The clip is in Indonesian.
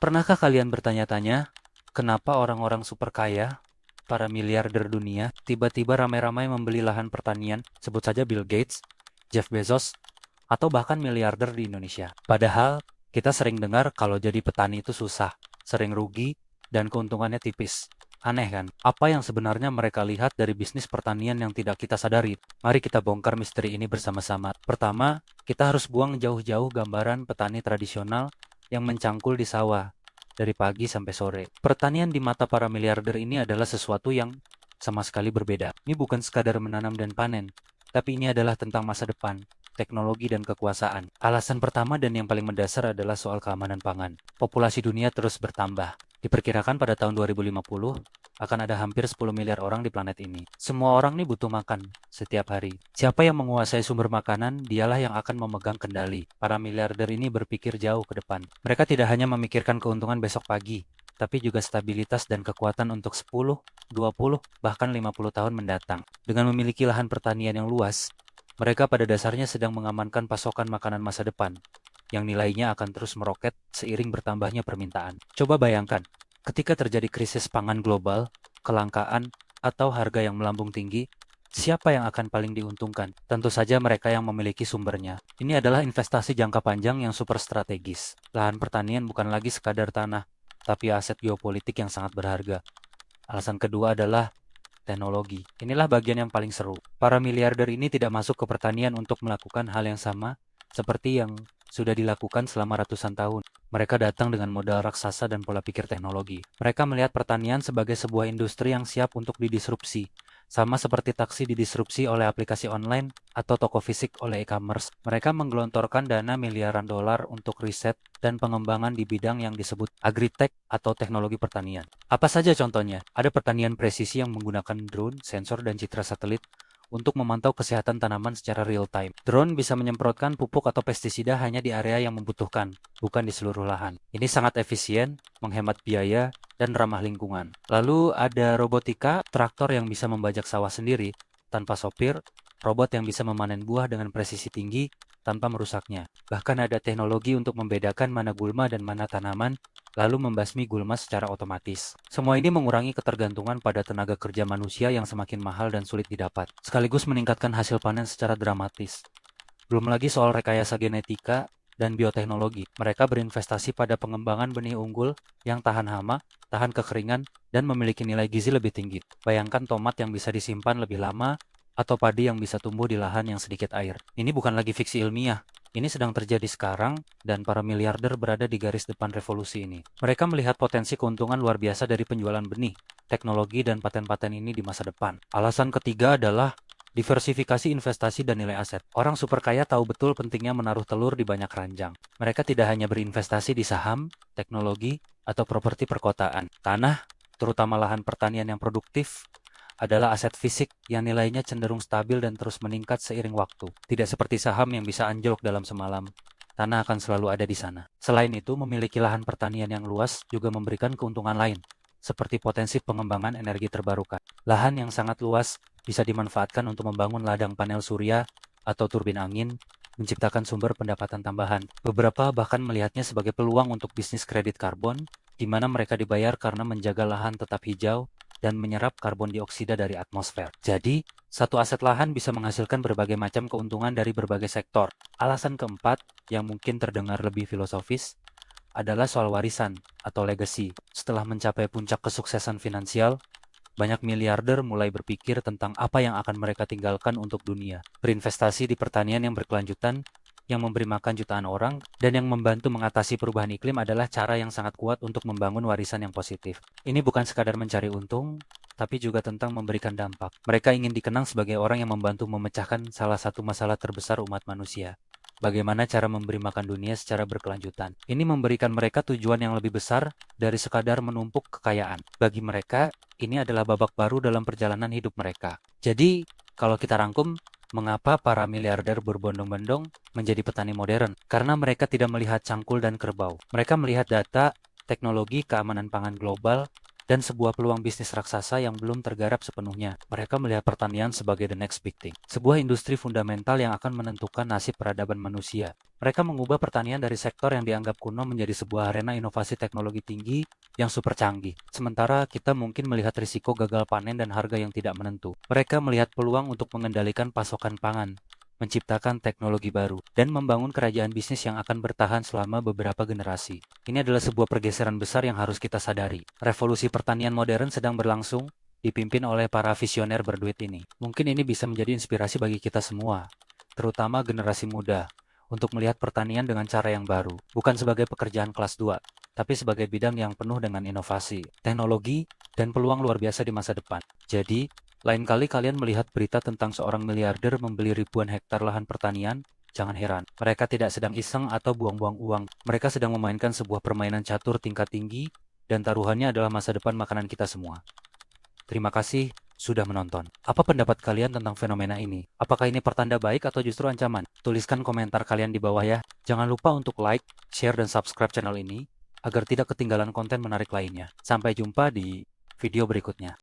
Pernahkah kalian bertanya-tanya, kenapa orang-orang super kaya, para miliarder dunia, tiba-tiba ramai-ramai membeli lahan pertanian, sebut saja Bill Gates, Jeff Bezos, atau bahkan miliarder di Indonesia? Padahal, kita sering dengar kalau jadi petani itu susah, sering rugi, dan keuntungannya tipis. Aneh kan? Apa yang sebenarnya mereka lihat dari bisnis pertanian yang tidak kita sadari? Mari kita bongkar misteri ini bersama-sama. Pertama, kita harus buang jauh-jauh gambaran petani tradisional yang mencangkul di sawah dari pagi sampai sore. Pertanian di mata para miliarder ini adalah sesuatu yang sama sekali berbeda. Ini bukan sekadar menanam dan panen, tapi ini adalah tentang masa depan, teknologi, dan kekuasaan. Alasan pertama dan yang paling mendasar adalah soal keamanan pangan. Populasi dunia terus bertambah. Diperkirakan pada tahun 2050 akan ada hampir 10 miliar orang di planet ini. Semua orang nih butuh makan setiap hari. Siapa yang menguasai sumber makanan, dialah yang akan memegang kendali. Para miliarder ini berpikir jauh ke depan. Mereka tidak hanya memikirkan keuntungan besok pagi, tapi juga stabilitas dan kekuatan untuk 10, 20, bahkan 50 tahun mendatang. Dengan memiliki lahan pertanian yang luas, mereka pada dasarnya sedang mengamankan pasokan makanan masa depan, yang nilainya akan terus meroket seiring bertambahnya permintaan. Coba bayangkan, ketika terjadi krisis pangan global, kelangkaan, atau harga yang melambung tinggi, siapa yang akan paling diuntungkan? Tentu saja mereka yang memiliki sumbernya. Ini adalah investasi jangka panjang yang super strategis. Lahan pertanian bukan lagi sekadar tanah, tapi aset geopolitik yang sangat berharga. Alasan kedua adalah teknologi. Inilah bagian yang paling seru. Para miliarder ini tidak masuk ke pertanian untuk melakukan hal yang sama seperti yang sudah dilakukan selama ratusan tahun. Mereka datang dengan modal raksasa dan pola pikir teknologi. Mereka melihat pertanian sebagai sebuah industri yang siap untuk didisrupsi, sama seperti taksi didisrupsi oleh aplikasi online atau toko fisik oleh e-commerce. Mereka menggelontorkan dana miliaran dolar untuk riset dan pengembangan di bidang yang disebut agritech atau teknologi pertanian. Apa saja contohnya? Ada pertanian presisi yang menggunakan drone, sensor, dan citra satelit untuk memantau kesehatan tanaman secara real time. Drone bisa menyemprotkan pupuk atau pestisida hanya di area yang membutuhkan, bukan di seluruh lahan. Ini sangat efisien, menghemat biaya, dan ramah lingkungan. Lalu ada robotika, traktor yang bisa membajak sawah sendiri tanpa sopir, robot yang bisa memanen buah dengan presisi tinggi tanpa merusaknya. Bahkan ada teknologi untuk membedakan mana gulma dan mana tanaman, lalu membasmi gulma secara otomatis. Semua ini mengurangi ketergantungan pada tenaga kerja manusia yang semakin mahal dan sulit didapat, sekaligus meningkatkan hasil panen secara dramatis. Belum lagi soal rekayasa genetika dan bioteknologi. Mereka berinvestasi pada pengembangan benih unggul yang tahan hama, tahan kekeringan, dan memiliki nilai gizi lebih tinggi. Bayangkan tomat yang bisa disimpan lebih lama, atau padi yang bisa tumbuh di lahan yang sedikit air. Ini bukan lagi fiksi ilmiah. Ini sedang terjadi sekarang, dan para miliarder berada di garis depan revolusi ini. Mereka melihat potensi keuntungan luar biasa dari penjualan benih, teknologi, dan paten-paten ini di masa depan. Alasan ketiga adalah diversifikasi investasi dan nilai aset. Orang super kaya tahu betul pentingnya menaruh telur di banyak keranjang. Mereka tidak hanya berinvestasi di saham, teknologi, atau properti perkotaan. Tanah, terutama lahan pertanian yang produktif, adalah aset fisik yang nilainya cenderung stabil dan terus meningkat seiring waktu. Tidak seperti saham yang bisa anjlok dalam semalam. Tanah akan selalu ada di sana. Selain itu, memiliki lahan pertanian yang luas juga memberikan keuntungan lain, seperti potensi pengembangan energi terbarukan. Lahan yang sangat luas bisa dimanfaatkan untuk membangun ladang panel surya atau turbin angin, menciptakan sumber pendapatan tambahan. Beberapa bahkan melihatnya sebagai peluang untuk bisnis kredit karbon, di mana mereka dibayar karena menjaga lahan tetap hijau dan menyerap karbon dioksida dari atmosfer. Jadi, satu aset lahan bisa menghasilkan berbagai macam keuntungan dari berbagai sektor. Alasan keempat, yang mungkin terdengar lebih filosofis, adalah soal warisan atau legacy. Setelah mencapai puncak kesuksesan finansial, banyak miliarder mulai berpikir tentang apa yang akan mereka tinggalkan untuk dunia. Berinvestasi di pertanian yang berkelanjutan, yang memberi makan jutaan orang, dan yang membantu mengatasi perubahan iklim adalah cara yang sangat kuat untuk membangun warisan yang positif. Ini bukan sekadar mencari untung, tapi juga tentang memberikan dampak. Mereka ingin dikenang sebagai orang yang membantu memecahkan salah satu masalah terbesar umat manusia. Bagaimana cara memberi makan dunia secara berkelanjutan. Ini memberikan mereka tujuan yang lebih besar dari sekadar menumpuk kekayaan. Bagi mereka, ini adalah babak baru dalam perjalanan hidup mereka. Jadi, kalau kita rangkum, mengapa para miliarder berbondong-bondong menjadi petani modern? Karena mereka tidak melihat cangkul dan kerbau. Mereka melihat data, teknologi, keamanan pangan global, dan sebuah peluang bisnis raksasa yang belum tergarap sepenuhnya. Mereka melihat pertanian sebagai the next big thing, sebuah industri fundamental yang akan menentukan nasib peradaban manusia. Mereka mengubah pertanian dari sektor yang dianggap kuno menjadi sebuah arena inovasi teknologi tinggi yang super canggih. Sementara kita mungkin melihat risiko gagal panen dan harga yang tidak menentu. Mereka melihat peluang untuk mengendalikan pasokan pangan, menciptakan teknologi baru, dan membangun kerajaan bisnis yang akan bertahan selama beberapa generasi. Ini adalah sebuah pergeseran besar yang harus kita sadari. Revolusi pertanian modern sedang berlangsung, dipimpin oleh para visioner berduit ini. Mungkin ini bisa menjadi inspirasi bagi kita semua, terutama generasi muda, untuk melihat pertanian dengan cara yang baru, bukan sebagai pekerjaan kelas 2, tapi sebagai bidang yang penuh dengan inovasi, teknologi, dan peluang luar biasa di masa depan. Jadi, lain kali kalian melihat berita tentang seorang miliarder membeli ribuan hektar lahan pertanian, jangan heran. Mereka tidak sedang iseng atau buang-buang uang. Mereka sedang memainkan sebuah permainan catur tingkat tinggi, dan taruhannya adalah masa depan makanan kita semua. Terima kasih sudah menonton. Apa pendapat kalian tentang fenomena ini? Apakah ini pertanda baik atau justru ancaman? Tuliskan komentar kalian di bawah ya. Jangan lupa untuk like, share, dan subscribe channel ini, agar tidak ketinggalan konten menarik lainnya. Sampai jumpa di video berikutnya.